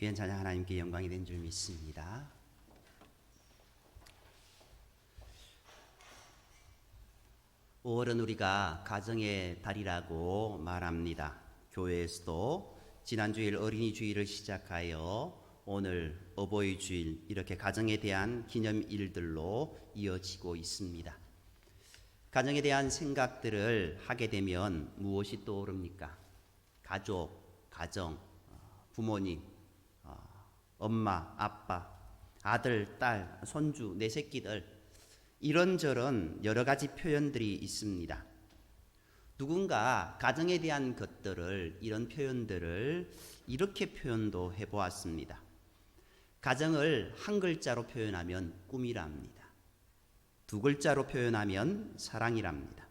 귀한 찬양 하나님께 영광이 된 줄 믿습니다. 5월은 우리가 가정의 달이라고 말합니다. 교회에서도 지난주일 어린이 주일을 시작하여 오늘 어버이 주일 이렇게 가정에 대한 기념일들로 이어지고 있습니다. 가정에 대한 생각들을 하게 되면 무엇이 떠오릅니까? 가족, 가정, 부모님, 엄마, 아빠, 아들, 딸, 손주, 내 새끼들 이런저런 여러 가지 표현들이 있습니다. 누군가 가정에 대한 것들을 이런 표현들을 이렇게 표현도 해보았습니다. 가정을 한 글자로 표현하면 꿈이랍니다. 두 글자로 표현하면 사랑이랍니다.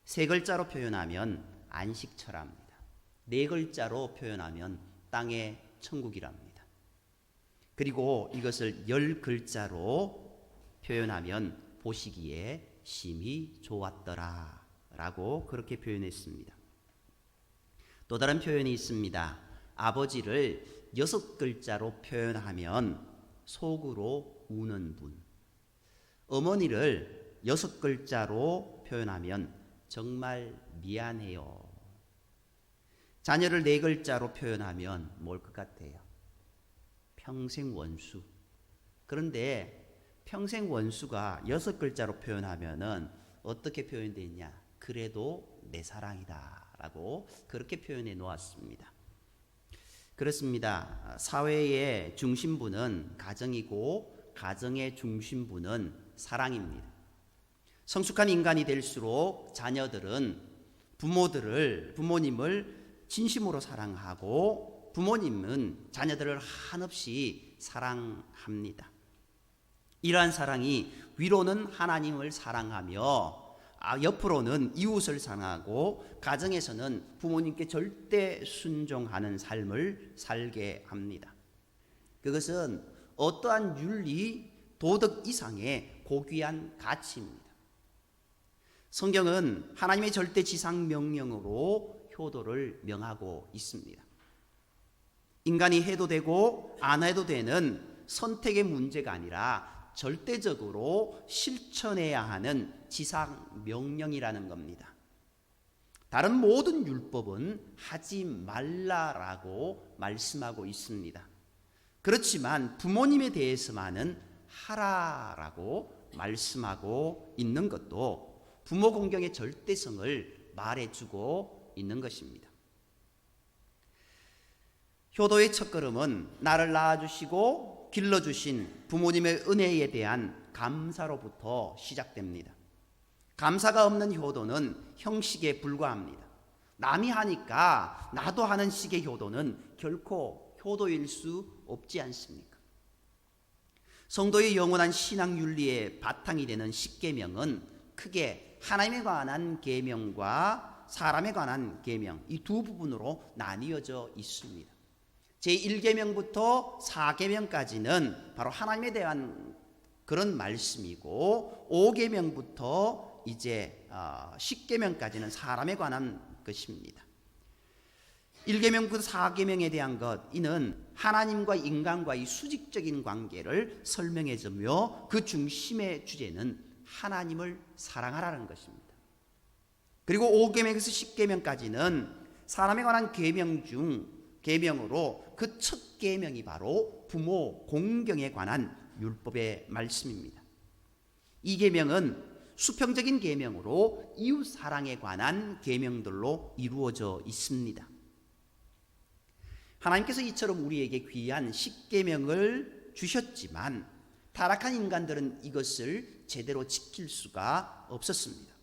세 글자로 표현하면 안식처랍니다. 네 글자로 표현하면 땅의 천국이랍니다. 그리고 이것을 10글자로 표현하면 보시기에 심히 좋았더라 라고 그렇게 표현했습니다. 또 다른 표현이 있습니다. 아버지를 6글자로 표현하면 속으로 우는 분, 어머니를 6글자로 표현하면 정말 미안해요. 자녀를 4글자로 표현하면 뭘 것 같아요? 평생 원수. 그런데 평생 원수가 6글자로 표현하면은 어떻게 표현되어 있냐? 그래도 내 사랑이다 라고 그렇게 표현해 놓았습니다. 그렇습니다. 사회의 중심부는 가정이고 가정의 중심부는 사랑입니다. 성숙한 인간이 될수록 자녀들은 부모님을 진심으로 사랑하고 부모님은 자녀들을 한없이 사랑합니다. 이러한 사랑이 위로는 하나님을 사랑하며 옆으로는 이웃을 사랑하고 가정에서는 부모님께 절대 순종하는 삶을 살게 합니다. 그것은 어떠한 윤리, 도덕 이상의 고귀한 가치입니다. 성경은 하나님의 절대 지상 명령으로 효도를 명하고 있습니다. 인간이 해도 되고 안 해도 되는 선택의 문제가 아니라 절대적으로 실천해야 하는 지상 명령이라는 겁니다. 다른 모든 율법은 하지 말라라고 말씀하고 있습니다. 그렇지만 부모님에 대해서만은 하라라고 말씀하고 있는 것도 부모 공경의 절대성을 말해주고 있는 것입니다. 효도의 첫걸음은 나를 낳아주시고 길러주신 부모님의 은혜에 대한 감사로부터 시작됩니다. 감사가 없는 효도는 형식에 불과합니다. 남이 하니까 나도 하는 식의 효도는 결코 효도일 수 없지 않습니까? 성도의 영원한 신앙 윤리의 바탕이 되는 십계명은 크게 하나님에 관한 계명과 사람에 관한 계명 이 두 부분으로 나뉘어져 있습니다. 제1계명부터 4계명까지는 바로 하나님에 대한 그런 말씀이고 5계명부터 이제 10계명까지는 사람에 관한 것입니다. 1계명부터 4계명에 대한 것 이는 하나님과 인간과의 수직적인 관계를 설명해주며 그 중심의 주제는 하나님을 사랑하라는 것입니다. 그리고 5계명에서 10계명까지는 사람에 관한 계명으로 그 첫 계명이 바로 부모 공경에 관한 율법의 말씀입니다. 이 계명은 수평적인 계명으로 이웃 사랑에 관한 계명들로 이루어져 있습니다. 하나님께서 이처럼 우리에게 귀한 십계명을 주셨지만 타락한 인간들은 이것을 제대로 지킬 수가 없었습니다.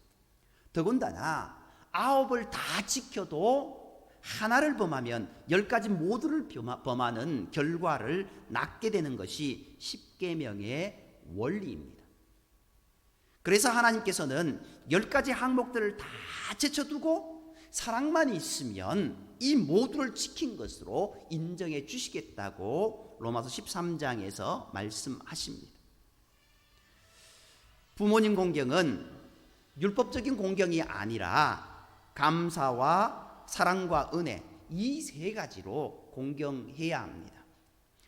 더군다나 9을 다 지켜도 하나를 범하면 10가지 모두를 범하는 결과를 낳게 되는 것이 십계명의 원리입니다. 그래서 하나님께서는 10가지 항목들을 다 제쳐두고 사랑만 있으면 이 모두를 지킨 것으로 인정해 주시겠다고 로마서 13장에서 말씀하십니다. 부모님 공경은 율법적인 공경이 아니라 감사와 사랑과 은혜 이 세 가지로 공경해야 합니다.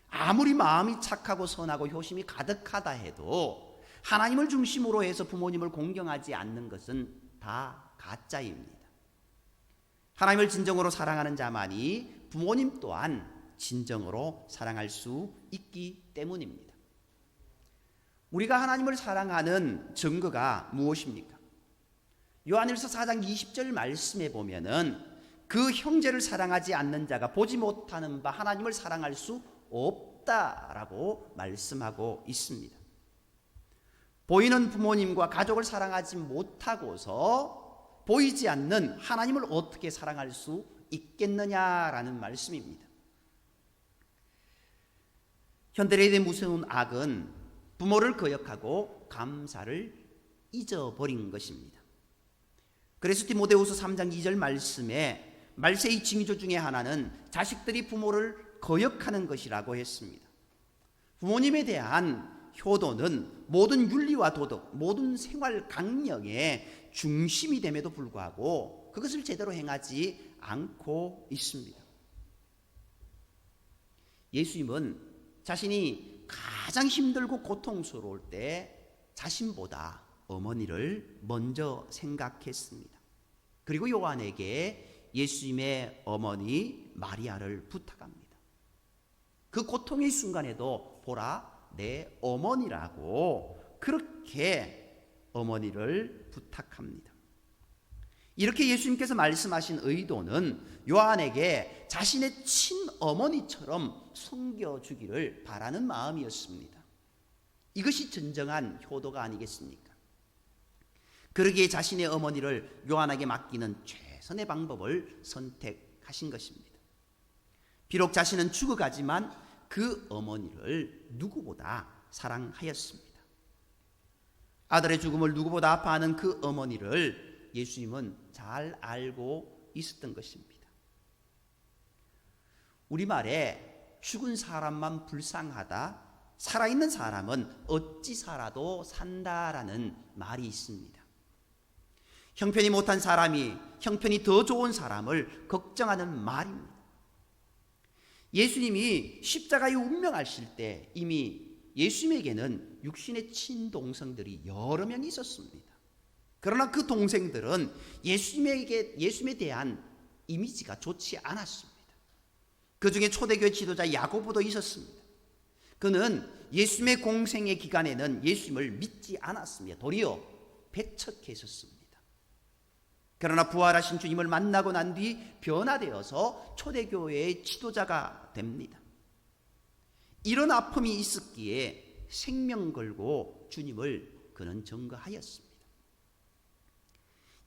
아무리 마음이 착하고 선하고 효심이 가득하다 해도 하나님을 중심으로 해서 부모님을 공경하지 않는 것은 다 가짜입니다. 하나님을 진정으로 사랑하는 자만이 부모님 또한 진정으로 사랑할 수 있기 때문입니다. 우리가 하나님을 사랑하는 증거가 무엇입니까? 요한일서 4장 20절 말씀에 보면은 그 형제를 사랑하지 않는 자가 보지 못하는 바 하나님을 사랑할 수 없다라고 말씀하고 있습니다. 보이는 부모님과 가족을 사랑하지 못하고서 보이지 않는 하나님을 어떻게 사랑할 수 있겠느냐라는 말씀입니다. 현대인의 무서운 악은 부모를 거역하고 감사를 잊어버린 것입니다. 그래서 디모데후서 3장 2절 말씀에 말세의 징조 중에 하나는 자식들이 부모를 거역하는 것이라고 했습니다. 부모님에 대한 효도는 모든 윤리와 도덕, 모든 생활 강령의 중심이 됨에도 불구하고 그것을 제대로 행하지 않고 있습니다. 예수님은 자신이 가장 힘들고 고통스러울 때 자신보다 어머니를 먼저 생각했습니다. 그리고 요한에게 예수님의 어머니 마리아를 부탁합니다. 그 고통의 순간에도 보라 내 어머니라고 그렇게 어머니를 부탁합니다. 이렇게 예수님께서 말씀하신 의도는 요한에게 자신의 친어머니처럼 섬겨주기를 바라는 마음이었습니다. 이것이 진정한 효도가 아니겠습니까? 그러기에 자신의 어머니를 요한에게 맡기는 최선의 방법을 선택하신 것입니다. 비록 자신은 죽어가지만 그 어머니를 누구보다 사랑하였습니다. 아들의 죽음을 누구보다 아파하는 그 어머니를 예수님은 잘 알고 있었던 것입니다. 우리말에 죽은 사람만 불쌍하다, 살아있는 사람은 어찌 살아도 산다라는 말이 있습니다. 형편이 못한 사람이 형편이 더 좋은 사람을 걱정하는 말입니다. 예수님이 십자가에 운명하실 때 이미 예수님에게는 육신의 친동생들이 여러 명 있었습니다. 그러나 그 동생들은 예수님에 대한 이미지가 좋지 않았습니다. 그 중에 초대교회 지도자 야고보도 있었습니다. 그는 예수님의 공생의 기간에는 예수님을 믿지 않았습니다. 도리어 배척했었습니다. 그러나 부활하신 주님을 만나고 난 뒤 변화되어서 초대교회의 지도자가 됩니다. 이런 아픔이 있었기에 생명 걸고 주님을 그는 증거하였습니다.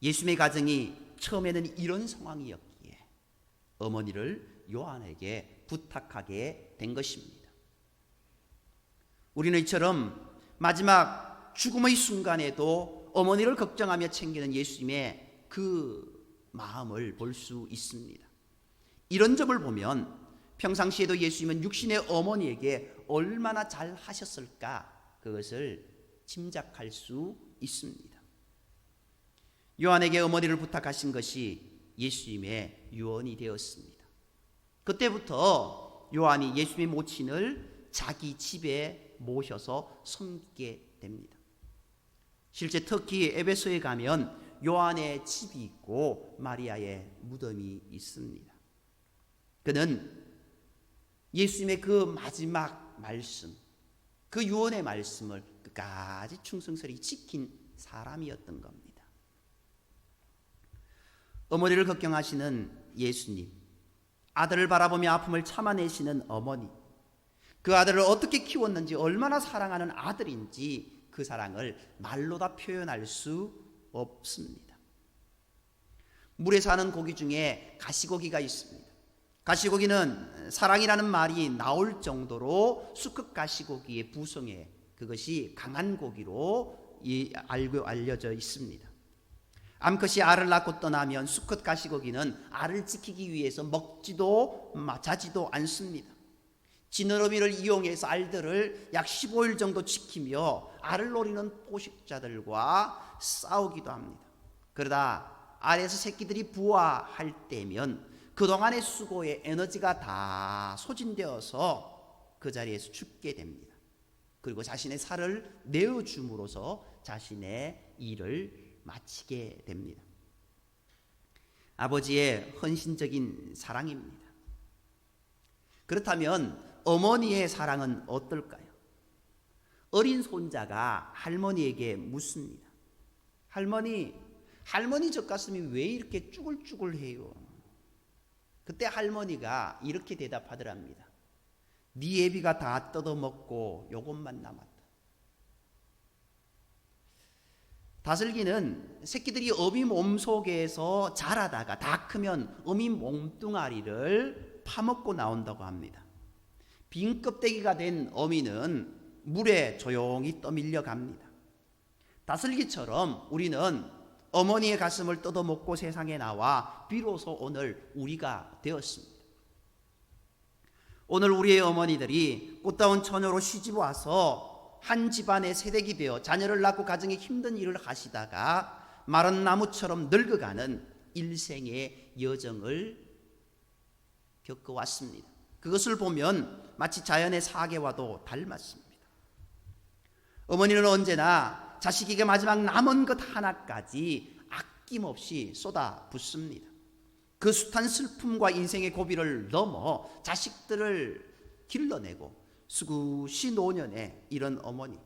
예수님의 가정이 처음에는 이런 상황이었기에 어머니를 요한에게 부탁하게 된 것입니다. 우리는 이처럼 마지막 죽음의 순간에도 어머니를 걱정하며 챙기는 예수님의 그 마음을 볼 수 있습니다. 이런 점을 보면 평상시에도 예수님은 육신의 어머니에게 얼마나 잘 하셨을까 그것을 짐작할 수 있습니다. 요한에게 어머니를 부탁하신 것이 예수님의 유언이 되었습니다. 그때부터 요한이 예수님의 모친을 자기 집에 모셔서 섬기게 됩니다. 실제 터키 에베소에 가면 요한의 집이 있고 마리아의 무덤이 있습니다. 그는 예수님의 그 마지막 말씀, 그 유언의 말씀을 끝까지 충성스레 지킨 사람이었던 겁니다. 어머니를 걱정하시는 예수님, 아들을 바라보며 아픔을 참아내시는 어머니, 그 아들을 어떻게 키웠는지, 얼마나 사랑하는 아들인지 그 사랑을 말로 다 표현할 수 없습니다. 물에 사는 고기 중에 가시고기가 있습니다. 가시고기는 사랑이라는 말이 나올 정도로 수컷 가시고기의 부성에 그것이 강한 고기로 알려져 있습니다. 암컷이 알을 낳고 떠나면 수컷 가시고기는 알을 지키기 위해서 먹지도 자지도 않습니다. 지느러미를 이용해서 알들을 약 15일 정도 지키며 알을 노리는 포식자들과 싸우기도 합니다. 그러다 알에서 새끼들이 부화할 때면 그동안의 수고의 에너지가 다 소진되어서 그 자리에서 죽게 됩니다. 그리고 자신의 살을 내어줌으로써 자신의 일을 마치게 됩니다. 아버지의 헌신적인 사랑입니다. 그렇다면 어머니의 사랑은 어떨까요? 어린 손자가 할머니에게 묻습니다. 할머니 젖가슴이 왜 이렇게 쭈글쭈글해요? 그때 할머니가 이렇게 대답하더랍니다. 네 애비가 다 뜯어먹고 요것만 남았다. 다슬기는 새끼들이 어미 몸속에서 자라다가 다 크면 어미 몸뚱아리를 파먹고 나온다고 합니다. 빈 껍데기가 된 어미는 물에 조용히 떠밀려 갑니다. 다슬기처럼 우리는 어머니의 가슴을 뜯어먹고 세상에 나와 비로소 오늘 우리가 되었습니다. 오늘 우리의 어머니들이 꽃다운 처녀로 시집 와서 한 집안의 세대기 되어 자녀를 낳고 가정에 힘든 일을 하시다가 마른 나무처럼 늙어가는 일생의 여정을 겪어왔습니다. 그것을 보면 마치 자연의 사계와도 닮았습니다. 어머니는 언제나 자식에게 마지막 남은 것 하나까지 아낌없이 쏟아붓습니다. 그 숱한 슬픔과 인생의 고비를 넘어 자식들을 길러내고 수구시 노년에 이런 어머니.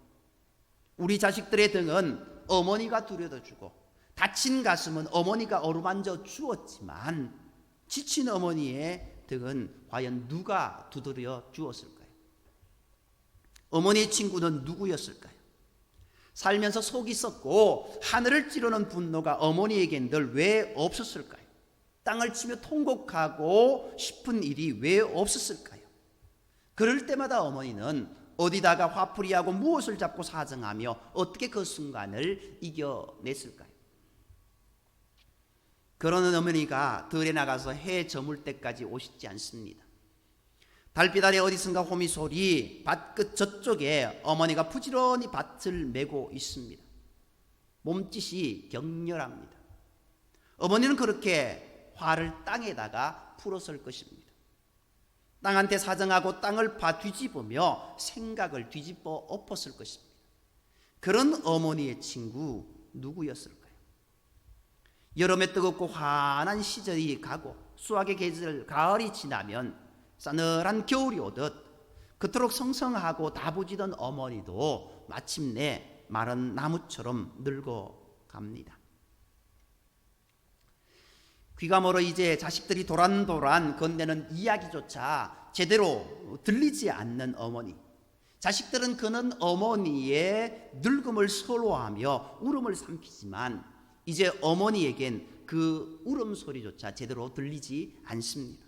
우리 자식들의 등은 어머니가 두려워주고 다친 가슴은 어머니가 어루만져 주었지만 지친 어머니의 등은 과연 누가 두드려 주었을까요? 어머니의 친구는 누구였을까요? 살면서 속이 썩고 하늘을 찌르는 분노가 어머니에겐 늘 왜 없었을까요? 땅을 치며 통곡하고 싶은 일이 왜 없었을까요? 그럴 때마다 어머니는 어디다가 화풀이하고 무엇을 잡고 사정하며 어떻게 그 순간을 이겨냈을까요? 그러는 어머니가 들에 나가서 해 저물 때까지 오시지 않습니다. 달빛 아래 어디선가 호미소리, 밭끝 저쪽에 어머니가 부지런히 밭을 메고 있습니다. 몸짓이 격렬합니다. 어머니는 그렇게 화를 땅에다가 풀었을 것입니다. 땅한테 사정하고 땅을 파 뒤집으며 생각을 뒤집어 엎었을 것입니다. 그런 어머니의 친구 누구였을까요? 여름에 뜨겁고 환한 시절이 가고 수확의 계절 가을이 지나면 싸늘한 겨울이 오듯 그토록 성성하고 다부지던 어머니도 마침내 마른 나무처럼 늙어갑니다. 귀가 멀어 이제 자식들이 도란도란 건네는 이야기조차 제대로 들리지 않는 어머니. 자식들은 그는 어머니의 늙음을 서러워하며 울음을 삼키지만 이제 어머니에겐 그 울음소리조차 제대로 들리지 않습니다.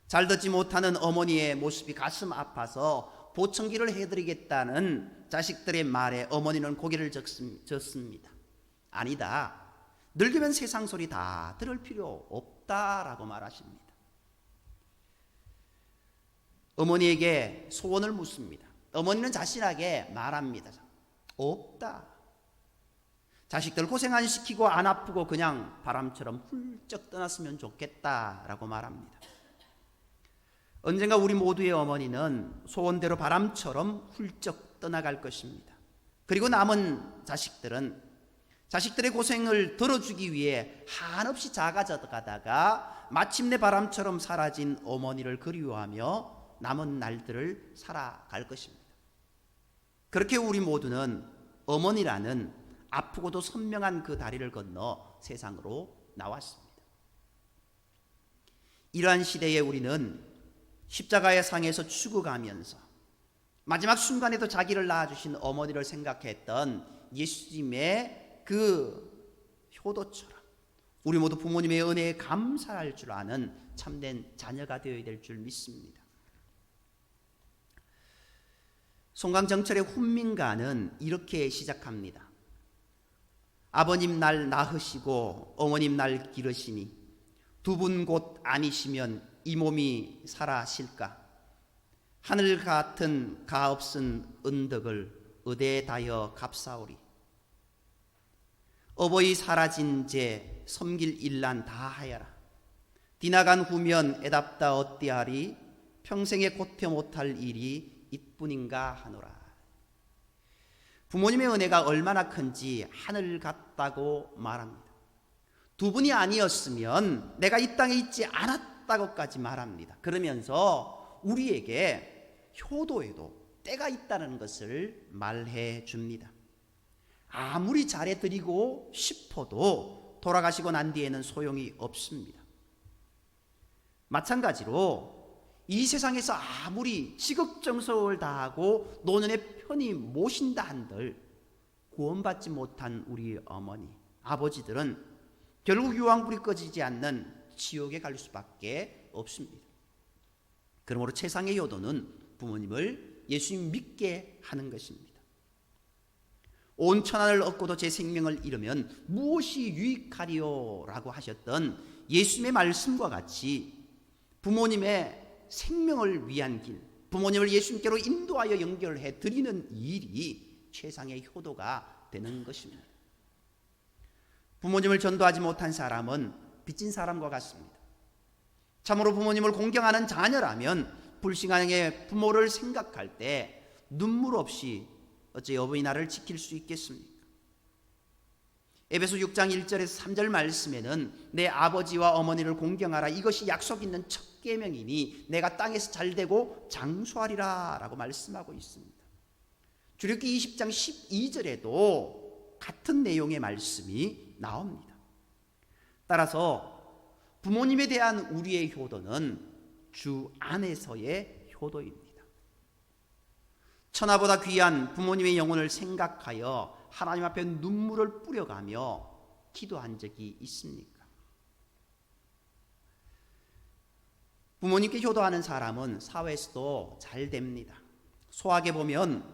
잘 듣지 못하는 어머니의 모습이 가슴 아파서 보청기를 해드리겠다는 자식들의 말에 어머니는 고개를 젓습니다. 아니다. 늙으면 세상 소리 다 들을 필요 없다라고 말하십니다. 어머니에게 소원을 묻습니다. 어머니는 자신에게 말합니다. 없다. 자식들 고생 안 시키고 안 아프고 그냥 바람처럼 훌쩍 떠났으면 좋겠다라고 말합니다. 언젠가 우리 모두의 어머니는 소원대로 바람처럼 훌쩍 떠나갈 것입니다. 그리고 남은 자식들은 자식들의 고생을 덜어주기 위해 한없이 작아져 가다가 마침내 바람처럼 사라진 어머니를 그리워하며 남은 날들을 살아갈 것입니다. 그렇게 우리 모두는 어머니라는 아프고도 선명한 그 다리를 건너 세상으로 나왔습니다. 이러한 시대에 우리는 십자가의 상에서 죽어가면서 마지막 순간에도 자기를 낳아주신 어머니를 생각했던 예수님의 그 효도처럼 우리 모두 부모님의 은혜에 감사할 줄 아는 참된 자녀가 되어야 될 줄 믿습니다. 송강정철의 훈민가는 이렇게 시작합니다. 아버님 날 낳으시고 어머님 날 기르시니 두 분 곧 아니시면 이 몸이 살아실까? 하늘 같은 가없은 은덕을 의대에 다여 갚사오리. 어버이 사라진 제 섬길 일난 다 하여라. 디나간 후면 애답다 어찌하리. 평생에 고태 못할 일이 이뿐인가 하노라. 부모님의 은혜가 얼마나 큰지 하늘 같다고 말합니다. 두 분이 아니었으면 내가 이 땅에 있지 않았다고까지 말합니다. 그러면서 우리에게 효도에도 때가 있다는 것을 말해 줍니다. 아무리 잘해드리고 싶어도 돌아가시고 난 뒤에는 소용이 없습니다. 마찬가지로 이 세상에서 아무리 지극정성을 다하고 노년에 편히 모신다 한들 구원받지 못한 우리 어머니, 아버지들은 결국 유황불이 꺼지지 않는 지옥에 갈 수밖에 없습니다. 그러므로 최상의 효도는 부모님을 예수님 믿게 하는 것입니다. 온 천하를 얻고도 제 생명을 잃으면 무엇이 유익하리요? 라고 하셨던 예수님의 말씀과 같이 부모님의 생명을 위한 길, 부모님을 예수님께로 인도하여 연결해 드리는 일이 최상의 효도가 되는 것입니다. 부모님을 전도하지 못한 사람은 빚진 사람과 같습니다. 참으로 부모님을 공경하는 자녀라면 불신앙의 부모를 생각할 때 눈물 없이 어찌 어버이날을 지킬 수 있겠습니까? 에베소 6장 1절에서 3절 말씀에는 내 아버지와 어머니를 공경하라, 이것이 약속 있는 첫 계명이니 내가 땅에서 잘되고 장수하리라 라고 말씀하고 있습니다. 출애굽기 20장 12절에도 같은 내용의 말씀이 나옵니다. 따라서 부모님에 대한 우리의 효도는 주 안에서의 효도입니다. 천하보다 귀한 부모님의 영혼을 생각하여 하나님 앞에 눈물을 뿌려가며 기도한 적이 있습니까? 부모님께 효도하는 사람은 사회에서도 잘 됩니다. 소학에 보면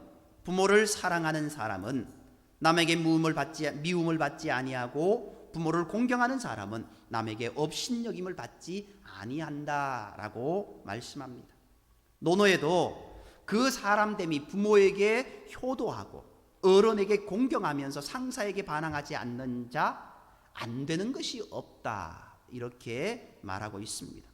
부모를 사랑하는 사람은 남에게 미움을 받지 아니하고 부모를 공경하는 사람은 남에게 업신여김을 받지 아니한다라고 말씀합니다. 논어에도 그 사람됨이 부모에게 효도하고 어른에게 공경하면서 상사에게 반항하지 않는 자 안 되는 것이 없다, 이렇게 말하고 있습니다.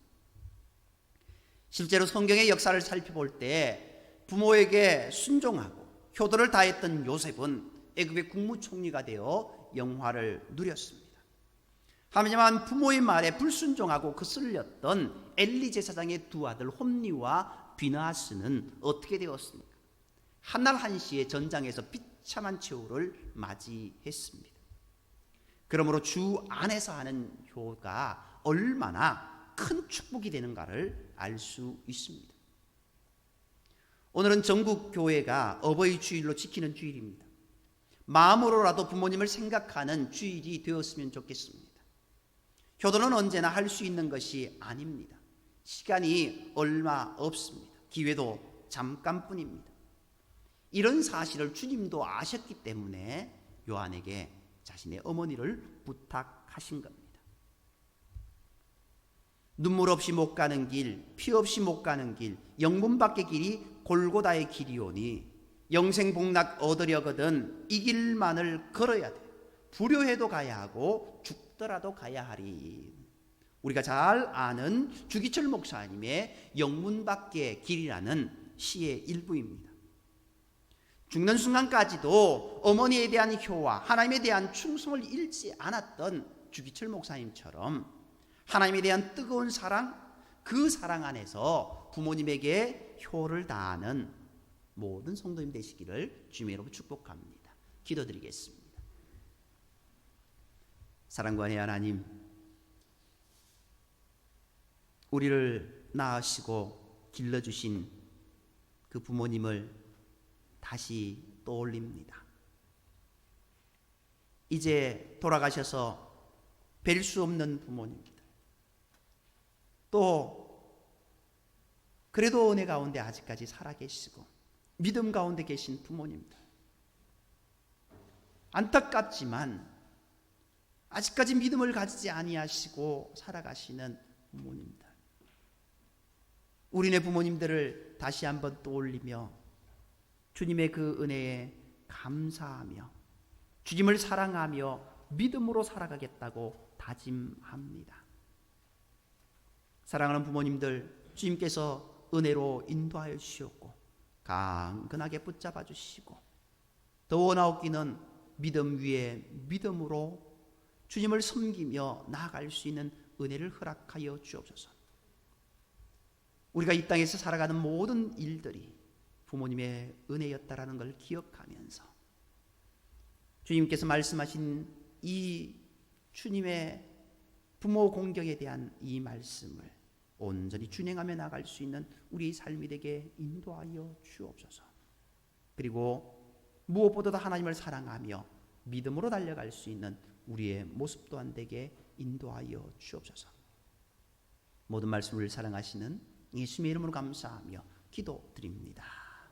실제로 성경의 역사를 살펴볼 때 부모에게 순종하고 효도를 다했던 요셉은 애굽의 국무총리가 되어 영화를 누렸습니다. 하지만 부모의 말에 불순종하고 거슬렸던 엘리 제사장의 두 아들 홈니와 비느하스는 어떻게 되었습니까? 한날 한시에 전장에서 비참한 최후를 맞이했습니다. 그러므로 주 안에서 하는 효가 얼마나 큰 축복이 되는가를 알 수 있습니다. 오늘은 전국 교회가 어버이 주일로 지키는 주일입니다. 마음으로라도 부모님을 생각하는 주일이 되었으면 좋겠습니다. 효도는 언제나 할 수 있는 것이 아닙니다. 시간이 얼마 없습니다. 기회도 잠깐뿐입니다. 이런 사실을 주님도 아셨기 때문에 요한에게 자신의 어머니를 부탁하신 겁니다. 눈물 없이 못 가는 길, 피 없이 못 가는 길, 영문 밖의 길이 골고다의 길이오니 영생복락 얻으려거든 이 길만을 걸어야 돼. 불효해도 가야 하고 죽더라도 가야 하리. 우리가 잘 아는 주기철 목사님의 영문 밖의 길이라는 시의 일부입니다. 죽는 순간까지도 어머니에 대한 효와 하나님에 대한 충성을 잃지 않았던 주기철 목사님처럼 하나님에 대한 뜨거운 사랑, 그 사랑 안에서 부모님에게 효를 다하는 모든 성도님 되시기를 주님의 이름으로 축복합니다. 기도드리겠습니다. 사랑과 은혜의 하나님, 우리를 낳으시고 길러주신 그 부모님을 다시 떠올립니다. 이제 돌아가셔서 뵐 수 없는 부모님들, 또 그래도 은혜 가운데 아직까지 살아계시고 믿음 가운데 계신 부모님들, 안타깝지만 아직까지 믿음을 가지지 아니하시고 살아가시는 부모님들, 우리네 부모님들을 다시 한번 떠올리며 주님의 그 은혜에 감사하며 주님을 사랑하며 믿음으로 살아가겠다고 다짐합니다. 사랑하는 부모님들, 주님께서 은혜로 인도하여 주시옵고 강건하게 붙잡아 주시고 더 나옵기는 믿음 위에 믿음으로 주님을 섬기며 나아갈 수 있는 은혜를 허락하여 주옵소서. 우리가 이 땅에서 살아가는 모든 일들이 부모님의 은혜였다라는 걸 기억하면서 주님께서 말씀하신 이 주님의 부모 공경에 대한 이 말씀을 온전히 준행하며 나갈 수 있는 우리 삶이 되게 인도하여 주옵소서. 그리고 무엇보다도 하나님을 사랑하며 믿음으로 달려갈 수 있는 우리의 모습 또한 되게 인도하여 주옵소서. 모든 말씀을 사랑하시는 예수님의 이름으로 감사하며 기도드립니다.